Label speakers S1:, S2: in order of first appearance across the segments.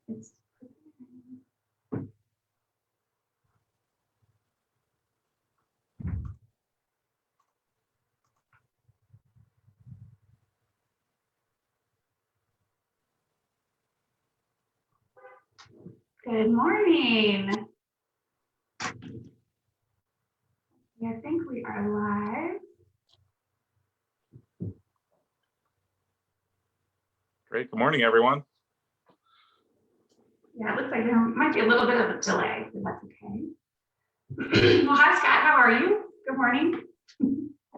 S1: It's Good morning. Yeah, I think we are live.
S2: Great. Good morning, everyone.
S1: Yeah, it looks like there might be a little bit of a delay, but that's okay. Well, hi, Scott. How are you? Good morning.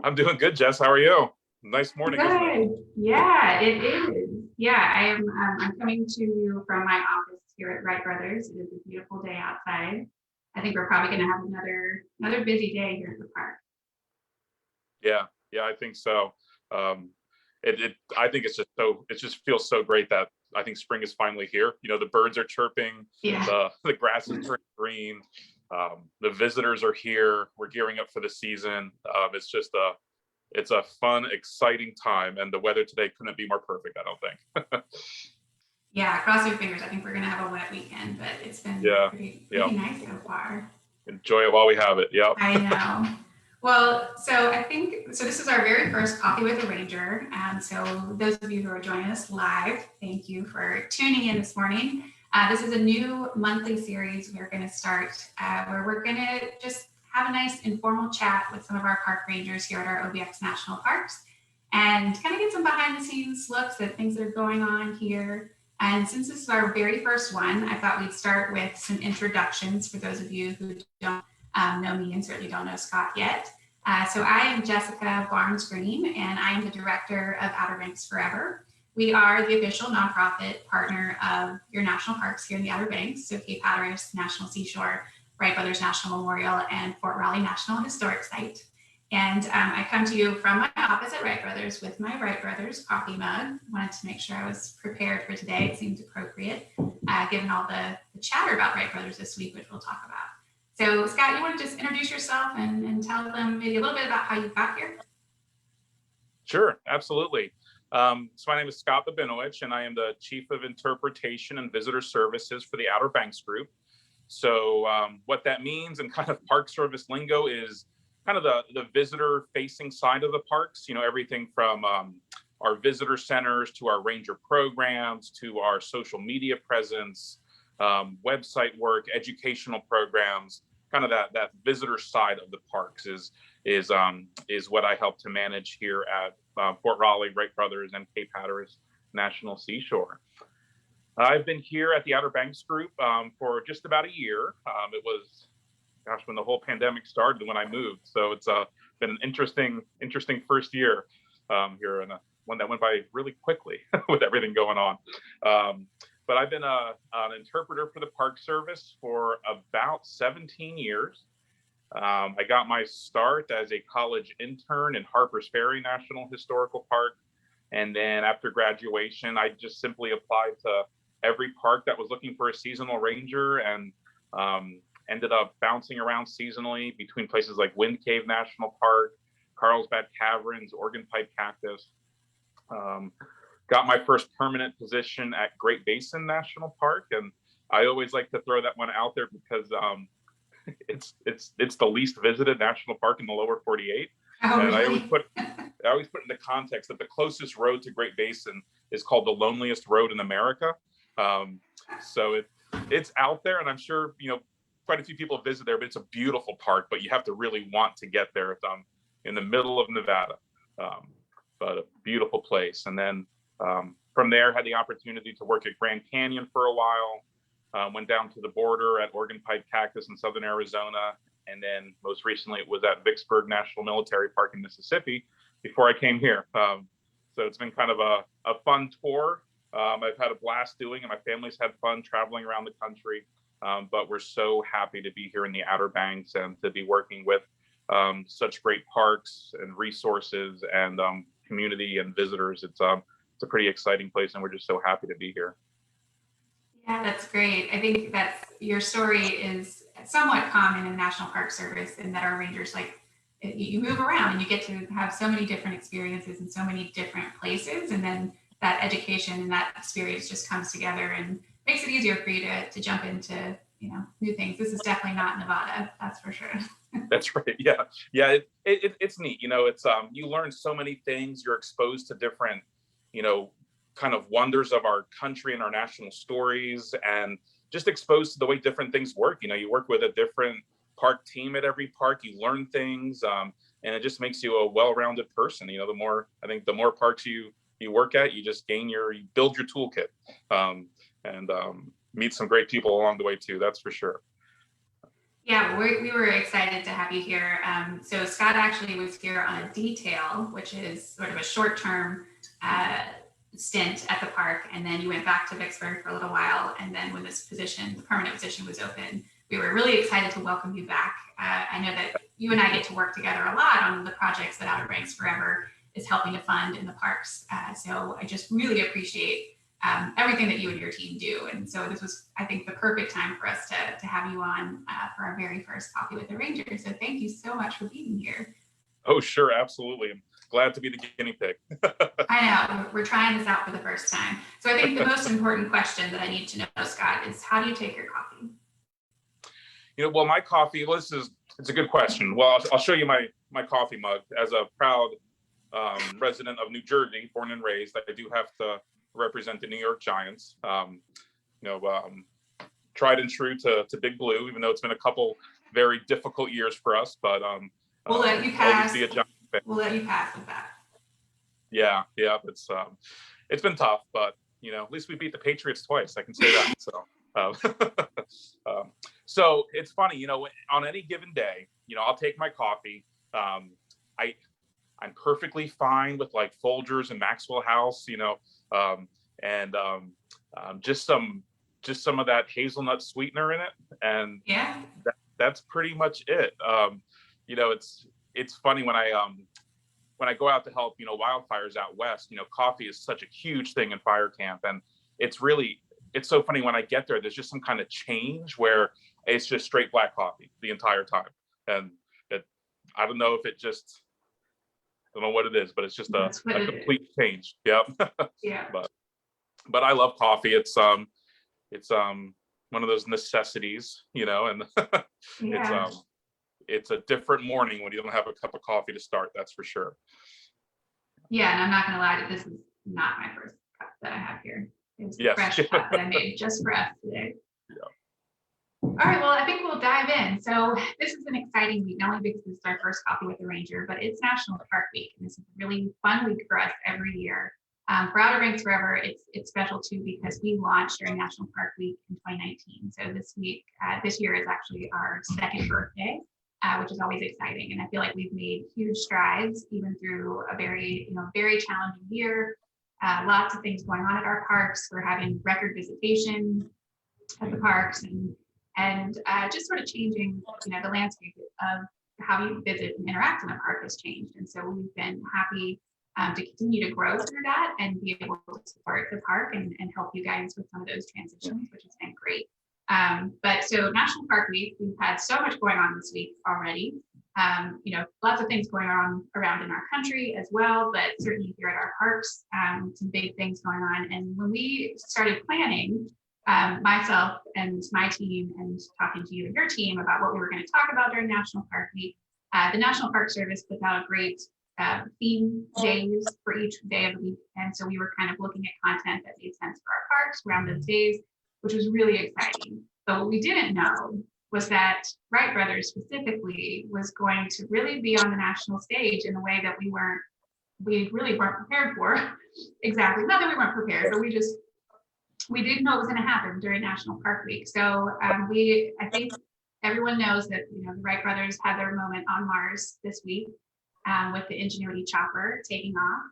S2: I'm doing good, Jess. How are you? Nice morning, isn't it?
S1: Good. Yeah, it is. Yeah, I am. I'm coming to you from my office here at Wright Brothers. It is a beautiful day outside. I think we're probably going to have another busy day here at the park.
S2: Yeah, I think so. I think it just feels so great that I think spring is finally here. You know, the birds are chirping,
S1: Yeah.
S2: the grass is turning green, the visitors are here. We're gearing up for the season. It's a fun, exciting time, and the weather today couldn't be more perfect, I don't think.
S1: Yeah, cross your fingers. I think we're going to have a wet weekend, but it's been pretty nice so far.
S2: Enjoy it while we have it. Yep.
S1: I know. Well, so this is our very first Coffee with a Ranger. So those of you who are joining us live, thank you for tuning in this morning. This is a new monthly series we're going to start where we're going to just have a nice informal chat with some of our park rangers here at our OBX National Parks and kind of get some behind the scenes looks at things that are going on here. And since this is our very first one, I thought we'd start with some introductions for those of you who don't know me and certainly don't know Scott yet. So I am Jessica Barnes-Green, and I am the director of Outer Banks Forever. We are the official nonprofit partner of your national parks here in the Outer Banks, so Cape Hatteras National Seashore, Wright Brothers National Memorial, and Fort Raleigh National Historic Site. And I come to you from my office at Wright Brothers with my Wright Brothers coffee mug. Wanted to make sure I was prepared for today. It seemed appropriate, given all the chatter about Wright Brothers this week, which we'll talk about. So Scott, you want to just introduce yourself and tell them maybe a little bit about how you got here?
S2: Sure, absolutely. So my name is Scott Babinowich, and I am the Chief of Interpretation and Visitor Services for the Outer Banks Group. So what that means in kind of park service lingo is kind of the visitor facing side of the parks, you know, everything from our visitor centers to our ranger programs to our social media presence, website work, educational programs, kind of that visitor side of the parks is what I help to manage here at Fort Raleigh, Wright Brothers, and Cape Hatteras National Seashore. I've been here at the Outer Banks Group for just about a year. It was, gosh, when the whole pandemic started when I moved. So it's been an interesting first year here, and one that went by really quickly with everything going on. But I've been an interpreter for the Park Service for about 17 years. I got my start as a college intern in Harpers Ferry National Historical Park. And then after graduation, I just simply applied to every park that was looking for a seasonal ranger and ended up bouncing around seasonally between places like Wind Cave National Park, Carlsbad Caverns, Organ Pipe Cactus. Got my first permanent position at Great Basin National Park, and I always like to throw that one out there because it's the least visited national park in the lower 48.
S1: Oh,
S2: and
S1: really?
S2: I always put into context that the closest road to Great Basin is called the loneliest road in America. So it's out there, and I'm sure quite a few people visit there, but it's a beautiful park, but you have to really want to get there. It's in the middle of Nevada, but a beautiful place. And then from there, had the opportunity to work at Grand Canyon for a while, went down to the border at Organ Pipe Cactus in southern Arizona, and then most recently it was at Vicksburg National Military Park in Mississippi before I came here. So it's been kind of a fun tour. I've had a blast doing, and my family's had fun traveling around the country. But we're so happy to be here in the Outer Banks and to be working with such great parks and resources and community and visitors. It's a pretty exciting place, and we're just so happy to be here.
S1: Yeah, that's great. I think that's your story is somewhat common in National Park Service in that our rangers, like, you move around and you get to have so many different experiences in so many different places, and then that education and that experience just comes together and makes it easier for you to jump into, new things. This is definitely not Nevada, that's for sure.
S2: That's right. Yeah, yeah. It's neat. It's you learn so many things. You're exposed to different, you know, kind of wonders of our country and our national stories, and just exposed to the way different things work. You work with a different park team at every park. You learn things, and it just makes you a well-rounded person. The more parks you work at, you just you build your toolkit, and meet some great people along the way too. That's for sure.
S1: Yeah, we were excited to have you here. So Scott actually was here on a detail, which is sort of a short-term stint at the park, and then you went back to Vicksburg for a little while. And then when the permanent position was open, we were really excited to welcome you back. I know that you and I get to work together a lot on the projects that Outer Banks Forever is helping to fund in the parks. So I just really appreciate everything that you and your team do. And so this was, I think, the perfect time for us to have you on for our very first Coffee with a Ranger. So thank you so much for being here.
S2: Oh, sure. Absolutely. I'm glad to be the guinea pig.
S1: I know, we're trying this out for the first time. So I think the most important question that I need to know, Scott, is how do you take your coffee?
S2: Well, my coffee, it's a good question. Well, I'll show you my coffee mug. As a proud resident of New Jersey, born and raised, I do have to represent the New York Giants. Tried and true to Big Blue, even though it's been a couple very difficult years for us. But
S1: we'll let you pass.
S2: Be a Giants fan.
S1: We'll let you pass with that.
S2: Yeah, it's been tough, but at least we beat the Patriots twice. I can say that. So it's funny, on any given day, I'll take my coffee. I'm perfectly fine with like Folgers and Maxwell House, and just some of that hazelnut sweetener in it, and
S1: yeah,
S2: that's pretty much it. It's funny when I go out to help wildfires out west. Coffee is such a huge thing in fire camp, and it's so funny when I get there. There's just some kind of change where it's just straight black coffee the entire time, and I don't know if it just. I don't know what it is, but it's just a complete change. Yep.
S1: Yeah.
S2: But I love coffee. It's one of those necessities, and
S1: Yeah.
S2: it's a different morning when you don't have a cup of coffee to start. That's for sure.
S1: Yeah, and I'm not gonna lie, this is not my first cup that I have here. It's a fresh cup that I made just for us today.
S2: Yeah.
S1: All right, well, I think we'll dive in. So this is an exciting week, not only because it's our first Coffee with the Ranger, but it's National Park Week. And this is a really fun week for us every year. For Outer Banks Forever, it's special too because we launched during National Park Week in 2019. So this year is actually our second birthday, which is always exciting. And I feel like we've made huge strides even through a very challenging year. Lots of things going on at our parks. We're having record visitation at the parks and just sort of changing, the landscape of how you visit and interact in a park has changed. And so we've been happy to continue to grow through that and be able to support the park and help you guys with some of those transitions, which has been great. But so National Park Week, we've had so much going on this week already. Lots of things going on around in our country as well, but certainly here at our parks, some big things going on. And when we started planning, myself and my team and talking to you and your team about what we were going to talk about during National Park Week, the National Park Service put out a great theme days for each day of the week. And so we were kind of looking at content that made sense for our parks around those days, which was really exciting. But what we didn't know was that Wright Brothers specifically was going to really be on the national stage in a way that we really weren't prepared for. Exactly. Not that we weren't prepared, but we didn't know it was going to happen during National Park Week. So I think everyone knows that the Wright brothers had their moment on Mars this week with the Ingenuity chopper taking off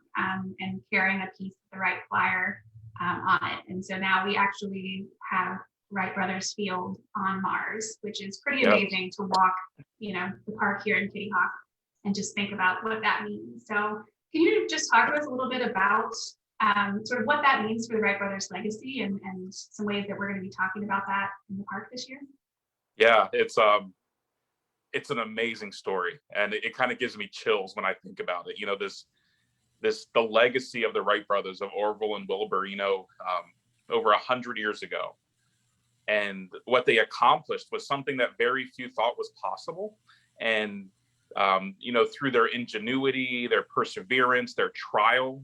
S1: and carrying a piece of the Wright Flyer on it. And so now we actually have Wright Brothers Field on Mars, which is pretty amazing to walk, the park here in Kitty Hawk and just think about what that means. So can you just talk to us a little bit about sort of what that means for the Wright Brothers legacy and some ways that we're going to be talking about that in the park this year?
S2: Yeah, it's an amazing story, and it kind of gives me chills when I think about it. The legacy of the Wright brothers, of Orville and Wilbur, over 100 years ago, And what they accomplished was something that very few thought was possible. And through their ingenuity, their perseverance, their trial,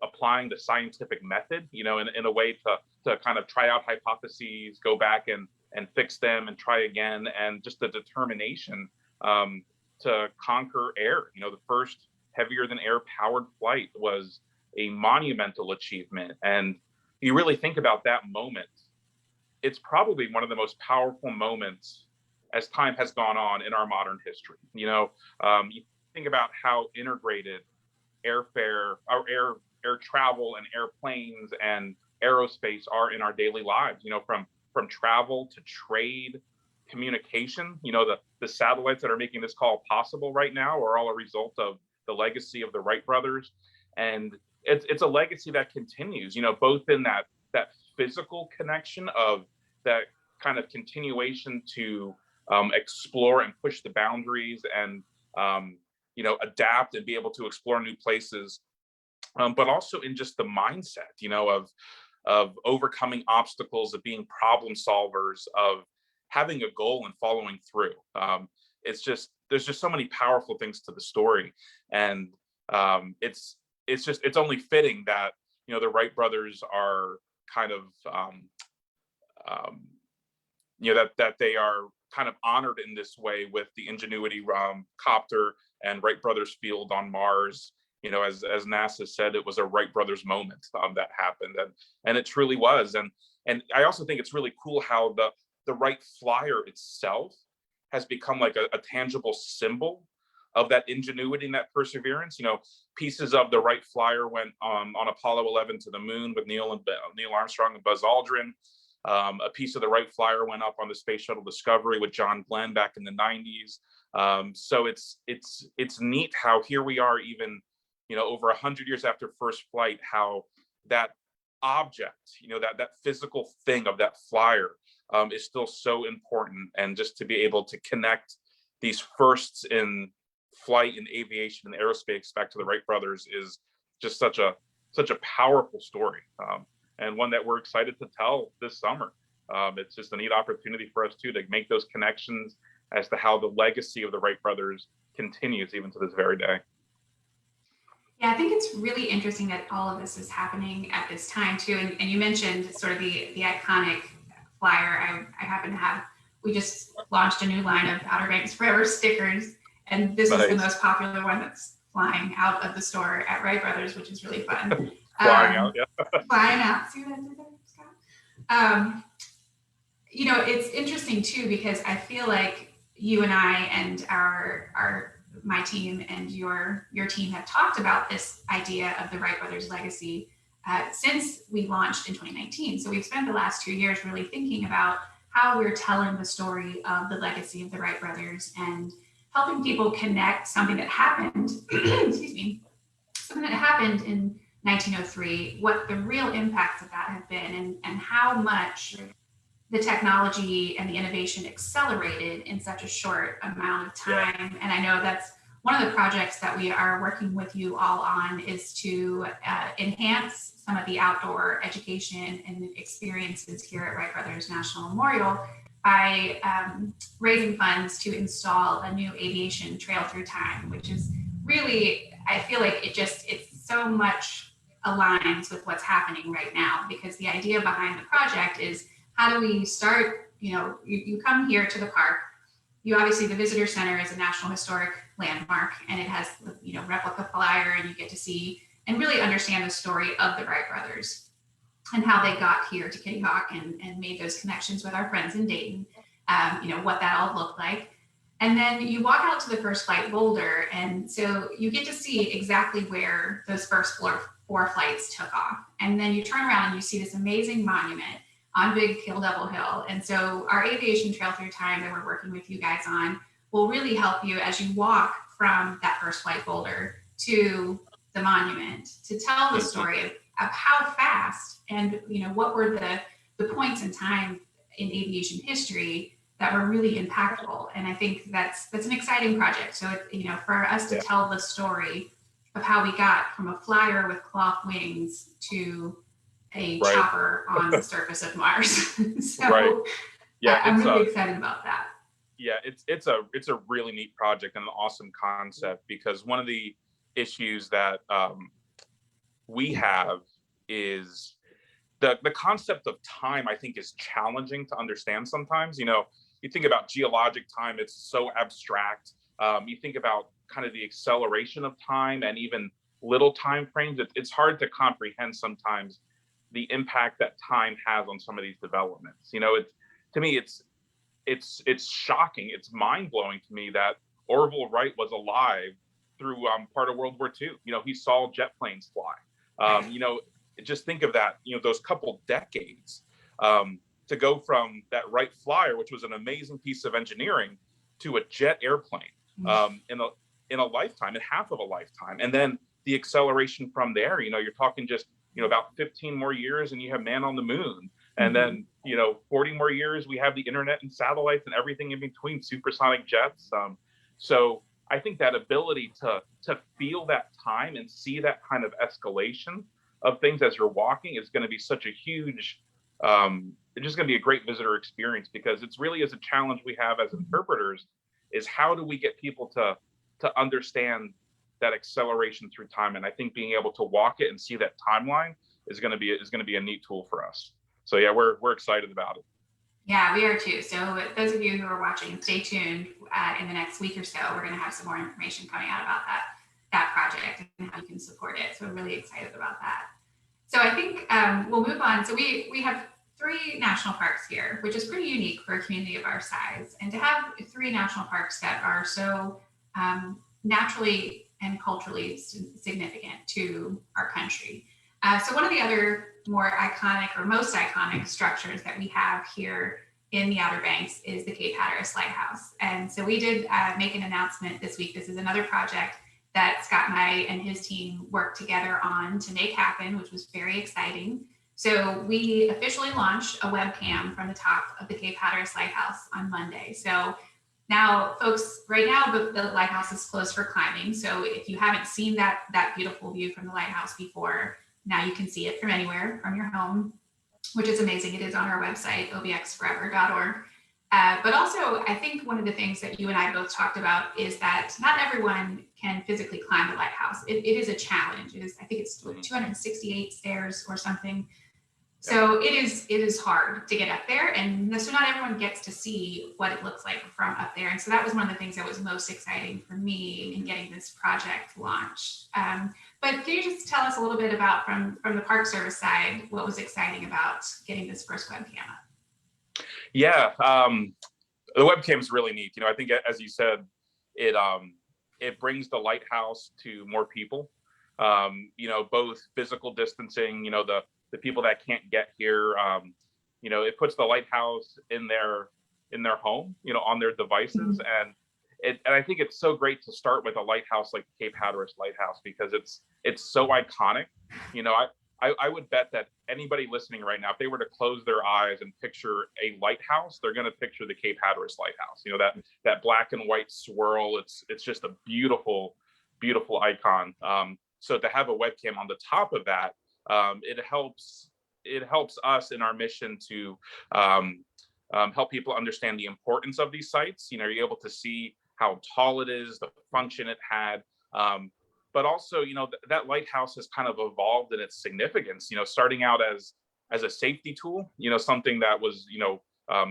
S2: applying the scientific method, in a way to kind of try out hypotheses, go back and fix them and try again, and just the determination to conquer air. The first heavier than air powered flight was a monumental achievement. And you really think about that moment, it's probably one of the most powerful moments as time has gone on in our modern history. You think about how integrated airfare, or air travel and airplanes and aerospace are in our daily lives, from travel to trade, communication. The satellites that are making this call possible right now are all a result of the legacy of the Wright brothers. And it's a legacy that continues, both in that physical connection of that kind of continuation to explore and push the boundaries and adapt and be able to explore new places, but also in just the mindset, of overcoming obstacles, of being problem solvers, of having a goal and following through. There's just so many powerful things to the story, and it's only fitting that the Wright brothers are kind of that they are kind of honored in this way with the Ingenuity copter and Wright Brothers field on Mars. As NASA said, it was a Wright Brothers moment that happened, and it truly was. And I also think it's really cool how the Wright Flyer itself has become like a tangible symbol of that ingenuity and that perseverance. Pieces of the Wright Flyer went on Apollo 11 to the moon with Neil Armstrong and Buzz Aldrin. A piece of the Wright Flyer went up on the Space Shuttle Discovery with John Glenn back in the 90s. So it's neat how here we are, even over 100 years after first flight, how that object, that physical thing of that flyer is still so important. And just to be able to connect these firsts in flight and aviation and aerospace back to the Wright brothers is just such a powerful story, and one that we're excited to tell this summer. It's just a neat opportunity for us too to make those connections as to how the legacy of the Wright brothers continues even to this very day.
S1: Yeah, I think it's really interesting that all of this is happening at this time too. And you mentioned sort of the iconic flyer. I happen to have, we just launched a new line of Outer Banks Forever stickers, and this is the most popular one that's flying out of the store at Wright Brothers, which is really fun.
S2: Flying out, yeah.
S1: Flying out. See what I did there, Scott? It's interesting too, because I feel like you and I and my team and your team have talked about this idea of the Wright Brothers legacy since we launched in 2019. So we've spent the last 2 years really thinking about how we're telling the story of the legacy of the Wright Brothers and helping people connect something that happened, excuse me, something that happened in 1903, what the real impacts of that have been, and how much the technology and the innovation accelerated in such a short amount of time. And I know that's one of the projects that we are working with you all on, is to enhance some of the outdoor education and experiences here at Wright Brothers National Memorial by raising funds to install a new aviation trail through time, which is really, I feel like it's so much aligns with what's happening right now, because the idea behind the project is, how do we start, you come here to the park, obviously the visitor center is a National Historic Landmark, and it has, replica flyer, and you get to see and really understand the story of the Wright brothers and how they got here to Kitty Hawk and made those connections with our friends in Dayton, what that all looked like. And then you walk out to the first flight boulder, and so you get to see exactly where those first four flights took off. And then you turn around and you see this amazing monument on Big Kill Devil Hill. And so our aviation trail through time that we're working with you guys on will really help you as you walk from that first flight boulder to the monument, to tell the story of how fast and what were the points in time in aviation history that were really impactful. And I think that's an exciting project. So for us to tell the story of how we got from a flyer with cloth wings to a
S2: Right.
S1: chopper on the surface of Mars. So
S2: Right. Yeah,
S1: I'm
S2: it's
S1: really excited about that.
S2: yeah, it's a really neat project and an awesome concept, because one of the issues that we have is the concept of time. I think is challenging to understand sometimes. You think about geologic time, it's so abstract. You think about kind of the acceleration of time and even little time frames. It's hard to comprehend sometimes the impact that time has on some of these developments. It's, to me, it's shocking. It's mind blowing to me that Orville Wright was alive through part of World War II. He saw jet planes fly.
S1: Right.
S2: Just think of that. Those couple decades, to go from that Wright Flyer, which was an amazing piece of engineering, to a jet airplane, in a lifetime, in half of a lifetime, and then the acceleration from there. You're talking just about 15 more years, and you have man on the moon. And then, 40 more years, we have the internet and satellites and everything in between, supersonic jets. So I think that ability to feel that time and see that kind of escalation of things as you're walking is going to be such a huge, it's just going to be a great visitor experience, because it's really is a challenge we have as interpreters, is how do we get people to understand that acceleration through time. And I think being able to walk it and see that timeline is going to be a neat tool for us. So yeah, we're excited about it.
S1: Yeah, we are too. So those of you who are watching, stay tuned. In the next week or so, we're going to have some more information coming out about that project and how you can support it. So we're really excited about that. So I think we'll move on. So we have 3 national parks here, which is pretty unique for a community of our size. And to have 3 national parks that are so naturally and culturally significant to our country. So one of the other more iconic or most iconic structures that we have here in the Outer Banks is the Cape Hatteras Lighthouse. And so we did make an announcement this week. This is another project that Scott and I and his team worked together on to make happen, which was very exciting. So we officially launched a webcam from the top of the Cape Hatteras Lighthouse on Monday. So now, folks, right now the lighthouse is closed for climbing. So if you haven't seen that beautiful view from the lighthouse before, now you can see it from anywhere, from your home, which is amazing. It is on our website, obxforever.org. But also, I think one of the things that you and I both talked about is that not everyone can physically climb the lighthouse. It is a challenge. I think it's 268 stairs or something. So it is hard to get up there, and so not everyone gets to see what it looks like from up there. And so that was one of the things that was most exciting for me in getting this project launched. But can you just tell us a little bit about, from the Park Service side, what was exciting about getting this first webcam up?
S2: Yeah, the webcam is really neat. I think, as you said, it brings the lighthouse to more people. Both physical distancing. The people that can't get here. It puts the lighthouse in their home. On their devices, and I think it's so great to start with a lighthouse like the Cape Hatteras Lighthouse, because it's so iconic. I would bet that anybody listening right now, if they were to close their eyes and picture a lighthouse, they're going to picture the Cape Hatteras Lighthouse. That black and white swirl. It's just a beautiful, beautiful icon. So to have a webcam on the top of that, it helps us in our mission to help people understand the importance of these sites. You're able to see how tall it is, the function it had, but also, that lighthouse has kind of evolved in its significance. Starting out as a safety tool, something that was,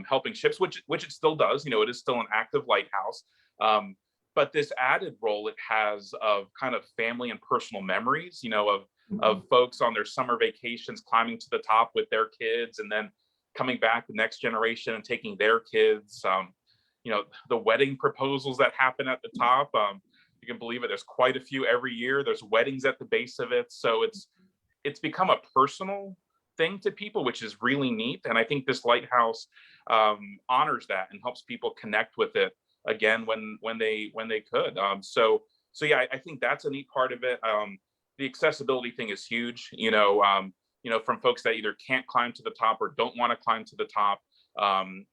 S2: helping ships, which it still does. It is still an active lighthouse. But this added role it has of kind of family and personal memories, of folks on their summer vacations climbing to the top with their kids, and then coming back the next generation and taking their kids. The wedding proposals that happen at the top. You can believe it. There's quite a few every year. There's weddings at the base of it. So it's become a personal thing to people, which is really neat. And I think this lighthouse honors that and helps people connect with it again when they could. So yeah, I think that's a neat part of it. The accessibility thing is huge. From folks that either can't climb to the top or don't want to climb to the top.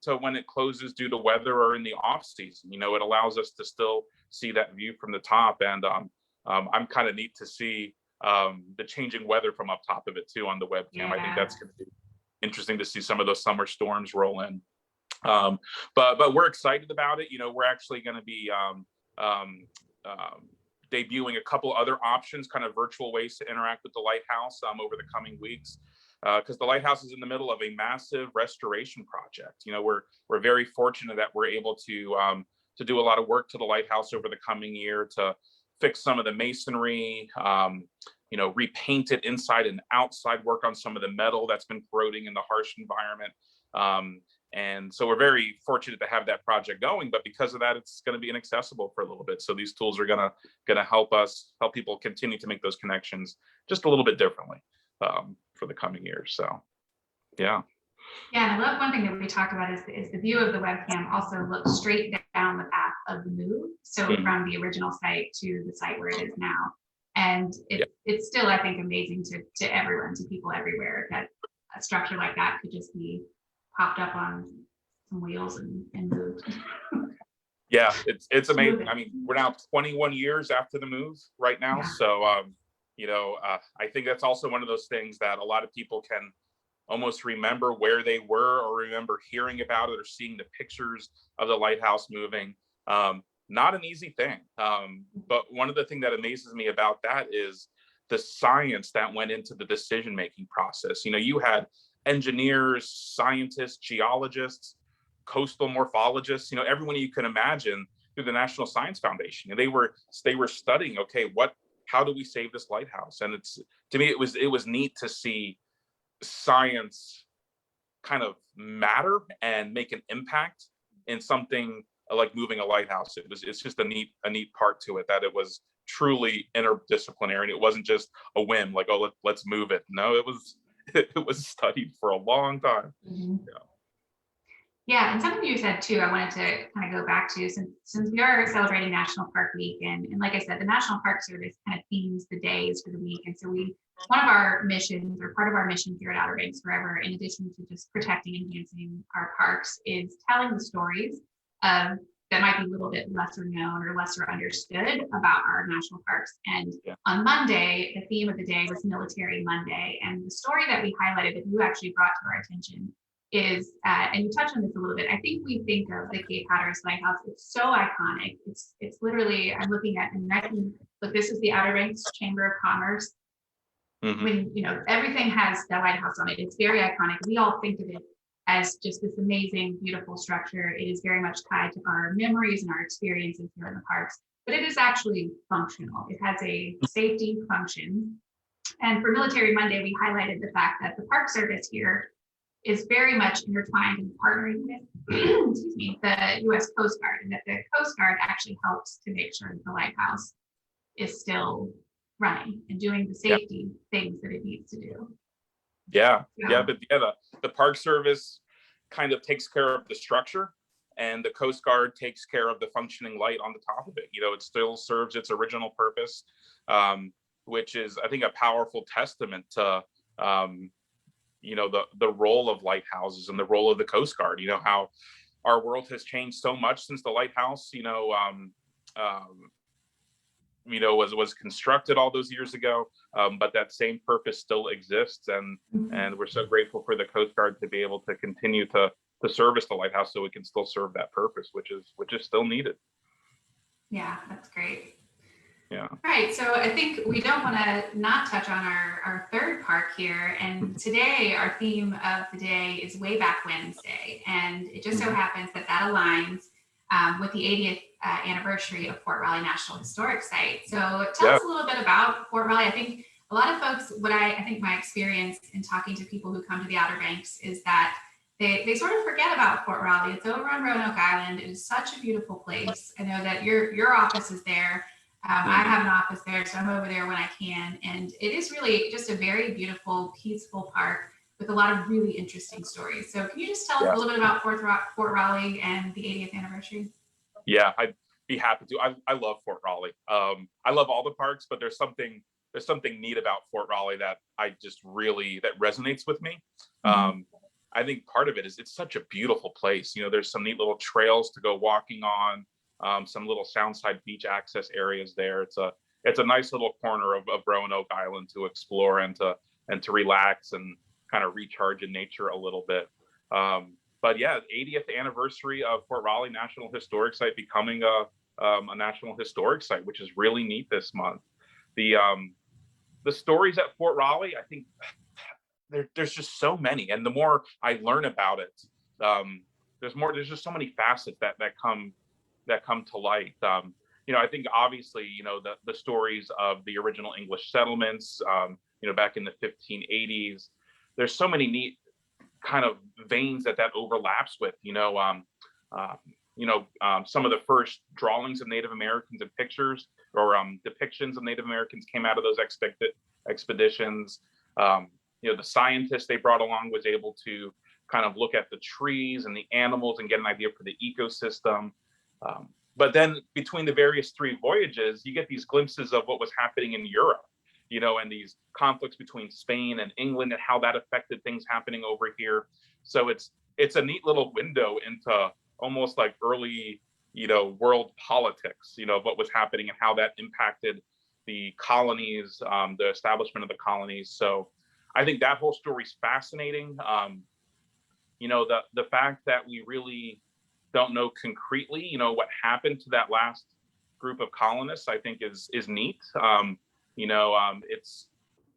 S2: So when it closes due to weather or in the off season, it allows us to still see that view from the top. And I'm kind of neat to see the changing weather from up top of it too on the webcam. I think
S1: Yeah.
S2: that's going to be interesting to see some of those summer storms roll in. But we're excited about it. We're actually going to be debuting a couple other options, kind of virtual ways to interact with the lighthouse over the coming weeks, because the lighthouse is in the middle of a massive restoration project. We're very fortunate that we're able to do a lot of work to the lighthouse over the coming year to fix some of the masonry, repaint it inside and outside, work on some of the metal that's been corroding in the harsh environment. And so we're very fortunate to have that project going, but because of that, it's going to be inaccessible for a little bit. So these tools are going to help people continue to make those connections just a little bit differently for the coming years. So, yeah.
S1: Yeah, and I love one thing that we talk about is the view of the webcam also looks straight down the path of the move. So from the original site to the site where it is now. And it's still, I think, amazing to everyone, to people everywhere, that a structure like that could just be popped up on some wheels and moved.
S2: Yeah, it's amazing. I mean, we're now 21 years after the move right now.
S1: Yeah.
S2: So, I think that's also one of those things that a lot of people can almost remember where they were, or remember hearing about it or seeing the pictures of the lighthouse moving. Not an easy thing. But one of the things that amazes me about that is the science that went into the decision-making process. You had engineers, scientists, geologists, coastal morphologists, everyone you can imagine through the National Science Foundation. And they were studying, okay, how do we save this lighthouse? And to me, it was neat to see science kind of matter and make an impact in something like moving a lighthouse. It's just a neat part to it, that it was truly interdisciplinary, and it wasn't just a whim, like, oh, let's move it. No, it was studied for a long time.
S1: Mm-hmm. Yeah, and something you said too, I wanted to kind of go back to, since we are celebrating National Park Week, and like I said, the National Park Service kind of themes the days for the week. And so one of our missions, or part of our mission here at Outer Banks Forever, in addition to just protecting and enhancing our parks, is telling the stories that might be a little bit lesser known or lesser understood about our national parks. And on Monday, the theme of the day was Military Monday. And the story that we highlighted, that you actually brought to our attention, is, and you touched on this a little bit, I think we think of the Cape Hatteras Lighthouse, it's so iconic. It's literally, I'm looking at, and look, this is the Outer Banks Chamber of Commerce. Mm-hmm. When, everything has the lighthouse on it, it's very iconic. We all think of it as just this amazing, beautiful structure. It is very much tied to our memories and our experiences here in the parks, but it is actually functional. It has a safety function. And for Military Monday, we highlighted the fact that the Park Service here is very much intertwined and partnering with the U.S. Coast Guard, and that the Coast Guard actually helps to make sure that the lighthouse is still running and doing the safety things that it needs to do. But the Park Service kind of takes care of the structure, and the Coast Guard takes care of the functioning light on the top of it. It still serves its original purpose, which is, I think, a powerful testament to the role of lighthouses and the role of the Coast Guard. How our world has changed so much since the lighthouse was constructed all those years ago, but that same purpose still exists, and we're so grateful for the Coast Guard to be able to continue to service the lighthouse, so we can still serve that purpose, which is still needed. Yeah, that's great. Yeah. All right, so I think we don't want to not touch on our third park here, and today our theme of the day is Way Back Wednesday, and it just so happens that aligns with the 80th anniversary of Fort Raleigh National Historic Site. So tell us a little bit about Fort Raleigh. I think a lot of folks, I think my experience in talking to people who come to the Outer Banks is that they sort of forget about Fort Raleigh. It's over on Roanoke Island. It is such a beautiful place. I know that your office is there. I have an office there, so I'm over there when I can. And it is really just a very beautiful, peaceful park with a lot of really interesting stories. So can you just tell us a little bit about Fort Raleigh and the 80th anniversary? Yeah, I'd be happy to. I love Fort Raleigh. I love all the parks, but there's something neat about Fort Raleigh that that resonates with me. I think part of it is it's such a beautiful place. There's some neat little trails to go walking on, some little Soundside beach access areas there.
S2: it's a nice little corner of Roanoke Island to explore and to relax and kind of recharge in nature a little bit. But yeah, 80th anniversary of Fort Raleigh National Historic Site becoming a National Historic Site, which is really neat this month. The stories at Fort Raleigh, I think there's just so many, and the more I learn about it, there's just so many facets that come to light. I think obviously, the stories of the original English settlements, back in the 1580s. There's so many neat kind of veins that overlaps with. Some of the first drawings of Native Americans and pictures or depictions of Native Americans came out of those expeditions. The scientists they brought along was able to kind of look at the trees and the animals and get an idea for the ecosystem. But then between the various three voyages, you get these glimpses of what was happening in Europe, and these conflicts between Spain and England and how that affected things happening over here. So it's a neat little window into almost like early, world politics, what was happening and how that impacted the colonies, the establishment of the colonies. So I think that whole story is fascinating. The fact that we really don't know concretely, what happened to that last group of colonists, I think is neat.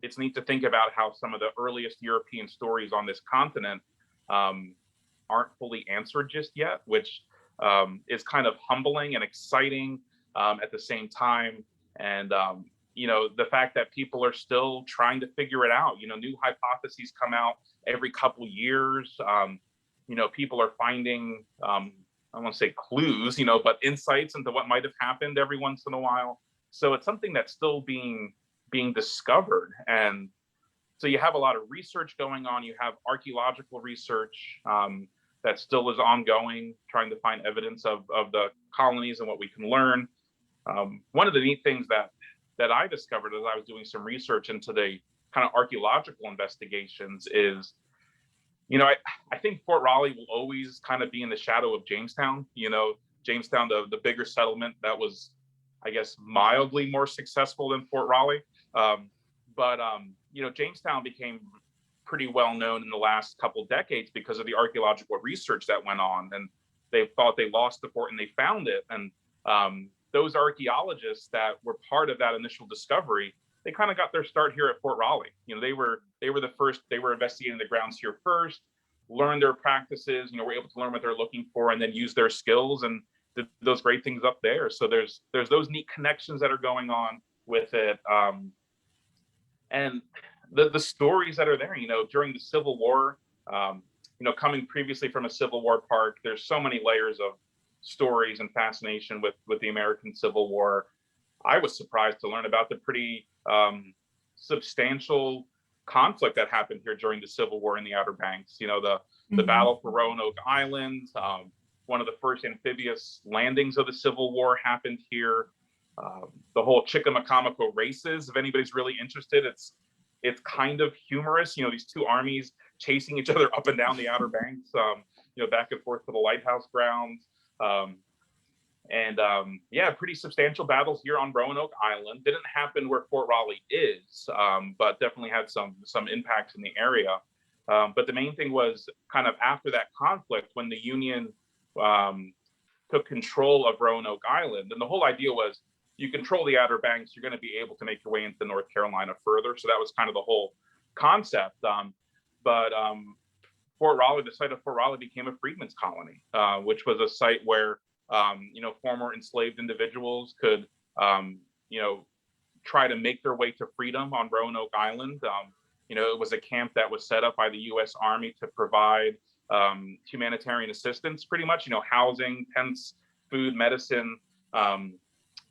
S2: It's neat to think about how some of the earliest European stories on this continent aren't fully answered just yet, which is kind of humbling and exciting at the same time. And the fact that people are still trying to figure it out. New hypotheses come out every couple years. People are finding, I won't say clues, but insights into what might have happened every once in a while. So it's something that's still being discovered. And so you have a lot of research going on. You have archaeological research that still is ongoing, trying to find evidence of the colonies and what we can learn. One of the neat things that I discovered as I was doing some research into the kind of archaeological investigations is, I think Fort Raleigh will always kind of be in the shadow of Jamestown. Jamestown, the bigger settlement that was, I guess, mildly more successful than Fort Raleigh. But Jamestown became pretty well known in the last couple of decades because of the archaeological research that went on. And they thought they lost the fort and they found it. And those archaeologists that were part of that initial discovery, they kind of got their start here at Fort Raleigh. They were the first, they were investigating the grounds here first, learned their practices, were able to learn what they're looking for and then use their skills and did those great things up there. So there's those neat connections that are going on with it. And the stories that are there, during the Civil War, coming previously from a Civil War park, there's so many layers of stories and fascination with the American Civil War. I was surprised to learn about the pretty substantial conflict that happened here during the Civil War in the Outer Banks. The battle for Roanoke Island, one of the first amphibious landings of the Civil War happened here. The whole Chickamauga races, if anybody's really interested, it's kind of humorous. These two armies chasing each other up and down the Outer Banks, back and forth to the lighthouse grounds. Pretty substantial battles here on Roanoke Island. Didn't happen where Fort Raleigh is, but definitely had some impacts in the area. But the main thing was kind of after that conflict, when the Union took control of Roanoke Island, and the whole idea was you control the Outer Banks, you're going to be able to make your way into North Carolina further. So that was kind of the whole concept. But Fort Raleigh, the site of Fort Raleigh became a freedmen's colony, which was a site where former enslaved individuals could, try to make their way to freedom on Roanoke Island. It was a camp that was set up by the U.S. Army to provide humanitarian assistance, pretty much, housing, tents, food, medicine.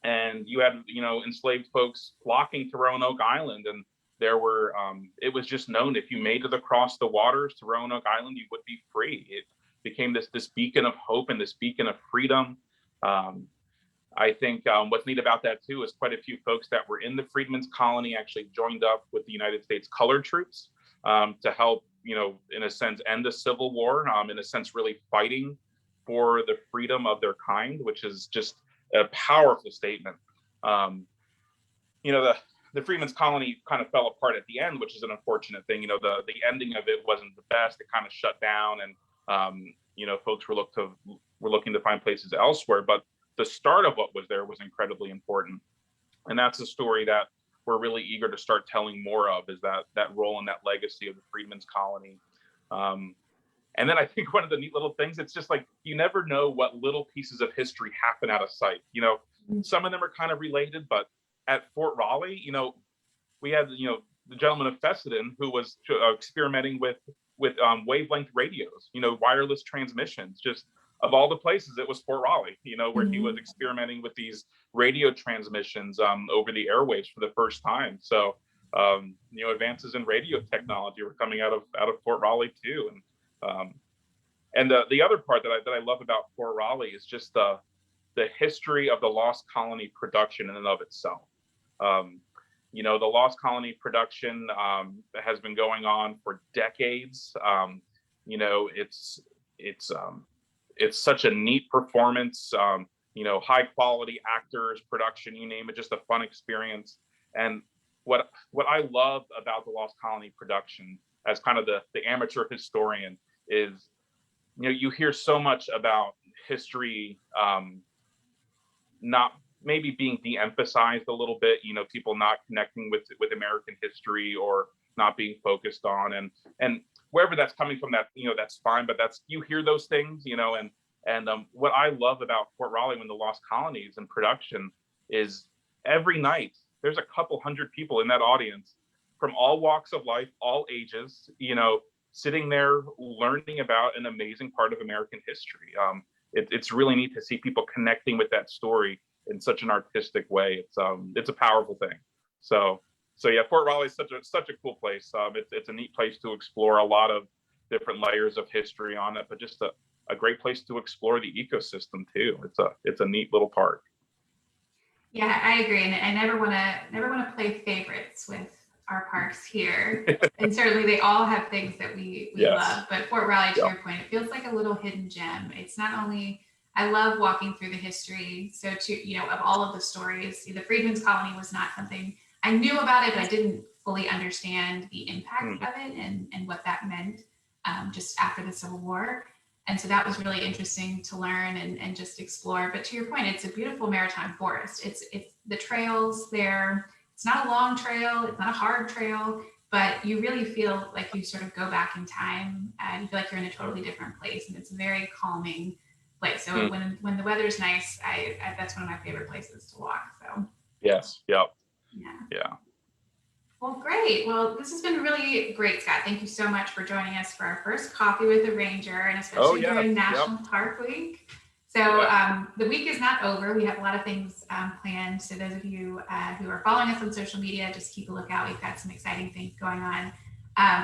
S2: And you had, enslaved folks flocking to Roanoke Island. And there were, it was just known if you made it across the waters to Roanoke Island, you would be free. It became this beacon of hope and this beacon of freedom. I think what's neat about that too is quite a few folks that were in the Freedmen's Colony actually joined up with the United States colored troops to help, in a sense, end the Civil War, in a sense, really fighting for the freedom of their kind, which is just a powerful statement. the Freedmen's Colony kind of fell apart at the end, which is an unfortunate thing. The ending of it wasn't the best. It kind of shut down, and folks were looking to find places elsewhere. But the start of what was there was incredibly important, and that's a story that we're really eager to start telling more of. Is that role and that legacy of the Freedmen's Colony. And then I think one of the neat little things, it's just like, you never know what little pieces of history happen out of sight. Some of them are kind of related, but at Fort Raleigh, we had, the gentleman of Fessenden who was experimenting with wavelength radios, wireless transmissions. Just of all the places, it was Fort Raleigh, where he was experimenting with these radio transmissions over the airwaves for the first time. So, advances in radio technology were coming out of Fort Raleigh too. And the other part that I love about Fort Raleigh is just the history of the Lost Colony production in and of itself. The Lost Colony production has been going on for decades. It's such a neat performance. High quality actors, production, you name it, just a fun experience. And what I love about the Lost Colony production, as kind of the amateur historian, is you hear so much about history not maybe being de-emphasized a little bit, people not connecting with American history or not being focused on, and wherever that's coming from, that's fine, but you hear those things, and what I love about Fort Raleigh when the Lost Colony is in production is every night there's a couple hundred people in that audience from all walks of life, all ages, sitting there learning about an amazing part of American history. It's really neat to see people connecting with that story in such an artistic way. It's a powerful thing. So yeah, Fort Raleigh is such a cool place. It's a neat place to explore a lot of different layers of history on it, but just a great place to explore the ecosystem too. It's a neat little park.
S1: Yeah, I agree, and I never want to play favorites with our parks here, and certainly they all have things that we
S2: Yes.
S1: love. But Fort Raleigh, to your point, it feels like a little hidden gem. It's not only, I love walking through the history. So of all of the stories, the Freedmen's Colony was not something I knew about it, but I didn't fully understand the impact of it and what that meant just after the Civil War. And so that was really interesting to learn and just explore. But to your point, it's a beautiful maritime forest. It's the trails there. It's not a long trail. It's not a hard trail, but you really feel like you sort of go back in time and you feel like you're in a totally different place. And it's a very calming place. So when the weather's nice, that's one of my favorite places to walk. So
S2: yes, yep,
S1: yeah. Well, great. Well, this has been really great, Scott. Thank you so much for joining us for our first Coffee with a Ranger, and especially during National Park Week. So the week is not over. We have a lot of things planned. So those of you who are following us on social media, just keep a lookout. We've got some exciting things going on.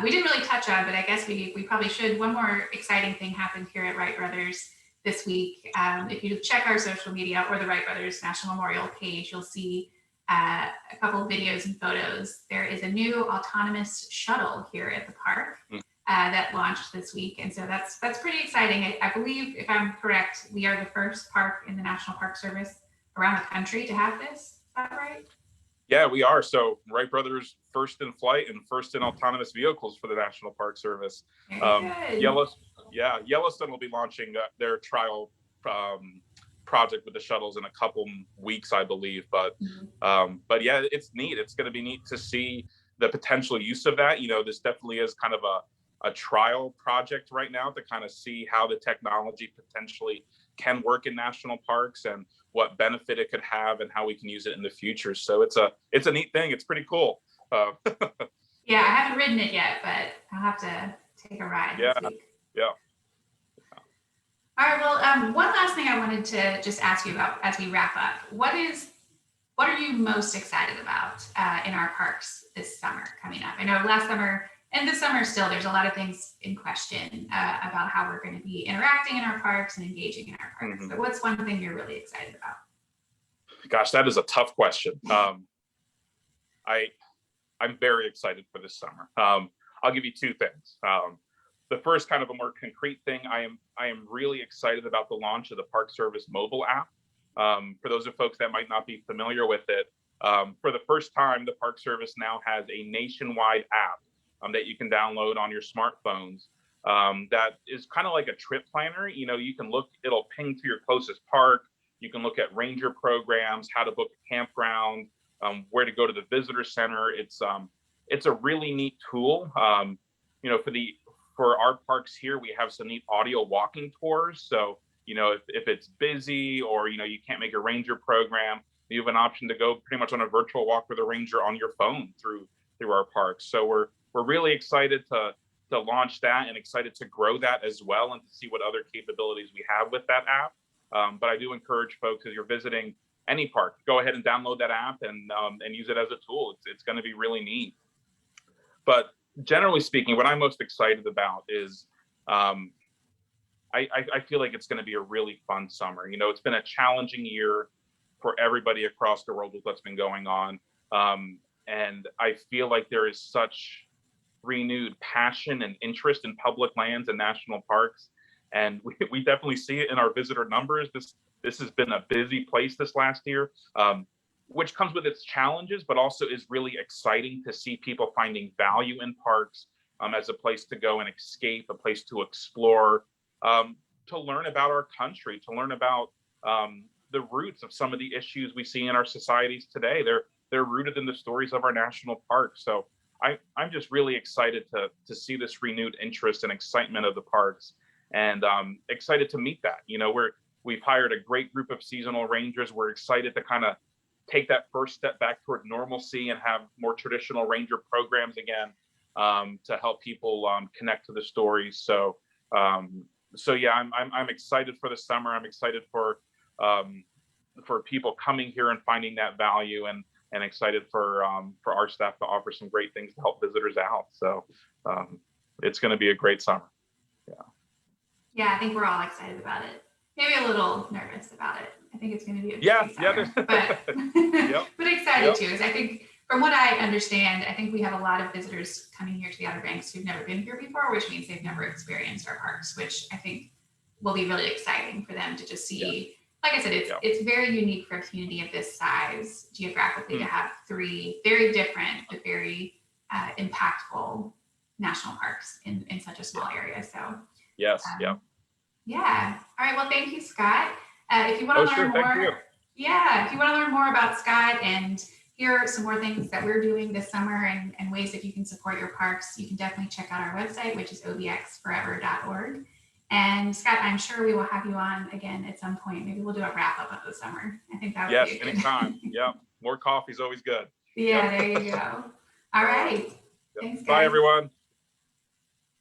S1: We didn't really touch on, but I guess we probably should. One more exciting thing happened here at Wright Brothers this week. If you check our social media or the Wright Brothers National Memorial page, you'll see a couple of videos and photos. There is a new autonomous shuttle here at the park that launched this week. And so that's pretty exciting. I believe, if I'm correct, we are the first park in the National Park Service around the country to have this. Is that right?
S2: Yeah, we are. So Wright Brothers first in flight and first in autonomous vehicles for the National Park Service. Yellowstone will be launching their trial project with the shuttles in a couple weeks, I believe. But yeah, it's neat. It's going to be neat to see the potential use of that. This definitely is kind of a trial project right now to kind of see how the technology potentially can work in national parks and what benefit it could have and how we can use it in the future. So it's a neat thing. It's pretty cool.
S1: Yeah, I haven't ridden it yet, but I'll have to take a ride this week.
S2: Yeah.
S1: All right, well, one last thing I wanted to just ask you about as we wrap up. What are you most excited about in our parks this summer coming up? I know last summer and this summer still, there's a lot of things in question about how we're going to be interacting in our parks and engaging in our parks. But what's one thing you're really excited about?
S2: Gosh, that is a tough question. I'm very excited for this summer. I'll give you two things. The first, kind of a more concrete thing, I am really excited about the launch of the Park Service mobile app. For those of folks that might not be familiar with it, For the first time, the Park Service now has a nationwide app that you can download on your smartphones. That is kind of like a trip planner. You know, you can look, it'll ping to your closest park. You can look at ranger programs, how to book a campground, where to go to the visitor center. It's a really neat tool. You know, for our parks here, we have some neat audio walking tours. So, you know, if it's busy or, you know, you can't make a ranger program, you have an option to go pretty much on a virtual walk with a ranger on your phone through our parks. So we're really excited to launch that and excited to grow that as well and to see what other capabilities we have with that app. But I do encourage folks, as you're visiting any park, go ahead and download that app and use it as a tool. It's going to be really neat. But generally speaking, what I'm most excited about is I feel like it's going to be a really fun summer. You know, it's been a challenging year for everybody across the world with what's been going on. And I feel like there is such renewed passion and interest in public lands and national parks. And we definitely see it in our visitor numbers. This has been a busy place this last year, which comes with its challenges, but also is really exciting to see people finding value in parks as a place to go and escape, a place to explore, to learn about our country, to learn about the roots of some of the issues we see in our societies today. They're rooted in the stories of our national parks. So I'm just really excited to see this renewed interest and excitement of the parks, and excited to meet that. You know, we've hired a great group of seasonal rangers. We're excited to kind of take that first step back toward normalcy and have more traditional ranger programs again, to help people connect to the stories. So yeah, I'm excited for the summer. I'm excited for people coming here and finding that value, and excited for our staff to offer some great things to help visitors out. So it's going to be a great summer.
S1: Yeah, I think we're all excited about it. Maybe a little nervous about it. I think it's going to be a busy summer, but excited too. Is I think from what I understand, I think we have a lot of visitors coming here to the Outer Banks who've never been here before, which means they've never experienced our parks, which I think will be really exciting for them to just see. Like I said, it's very unique for a community of this size geographically to have three very different but very impactful national parks in such a small area. So
S2: yes,
S1: yeah. All right. Well, thank you, Scott. If you want to learn more, if you want to learn more about Scott and hear some more things that we're doing this summer and ways that you can support your parks, you can definitely check out our website, which is obxforever.org. And Scott, I'm sure we will have you on again at some point. Maybe we'll do a wrap up of the summer. I think that would be good.
S2: Anytime. More coffee is always good.
S1: There you go. All right. Thanks, guys.
S2: Bye, everyone.